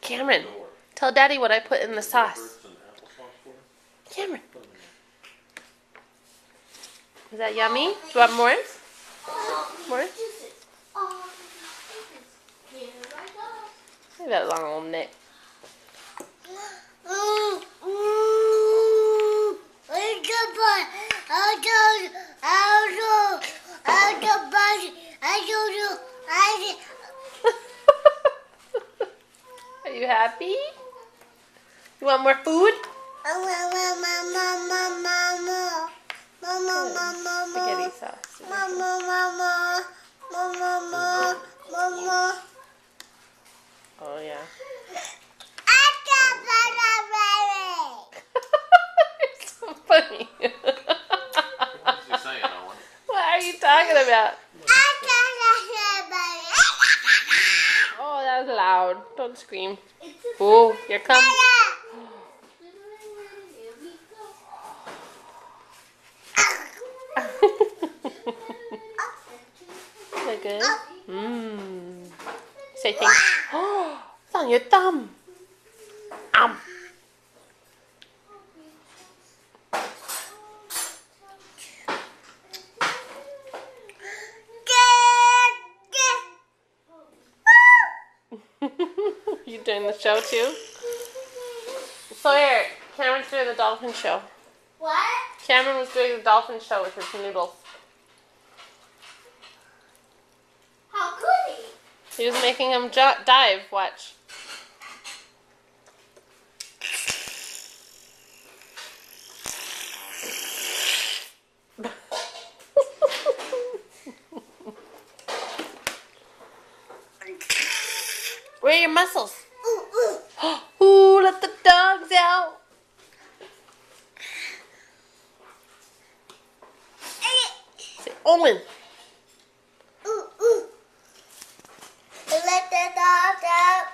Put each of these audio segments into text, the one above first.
Cameron, tell Daddy what I put in the sauce. Cameron. Is that yummy? Do you want more? More? Look at that long old neck. Are you happy? You want more food? Spaghetti sauce. Oh yeah. You're so funny. What's he saying, Owen? What are you talking about? Oh, that was loud. Don't scream. Oh, here comes. Is that good? Mmm. Say thank you. Oh, it's on your thumb. You doing the show too? So here, Cameron's doing the dolphin show. What? Cameron was doing the dolphin show with his noodles. How could he? He was making him dive. Watch. Where are your muscles? Ooh, let the dogs out. Say, Owen. Let the dogs out.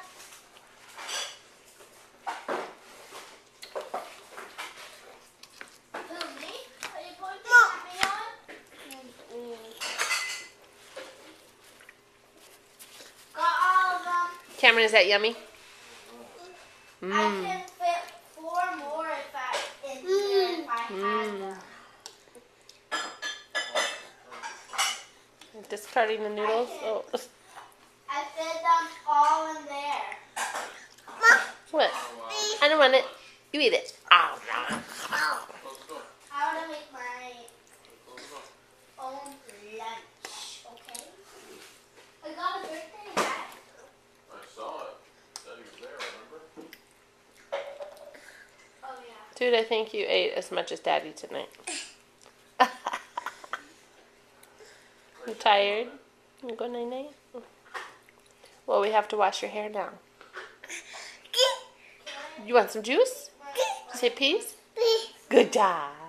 Who, me? Are you going to have me on? Got all of them. Cameron, is that yummy? I can fit 4 more in here if I had them. Discarding the noodles. Oh. I fit them all in there. What? I don't want it. You eat it. Oh, no. I want to make my own lunch, okay? I got a birthday hat. I saw it. Said he was there, remember? Oh, yeah. Dude, I think you ate as much as Daddy tonight. You tired? You go night-night? Well, we have to wash your hair now. You want some juice? Say peace? Good job.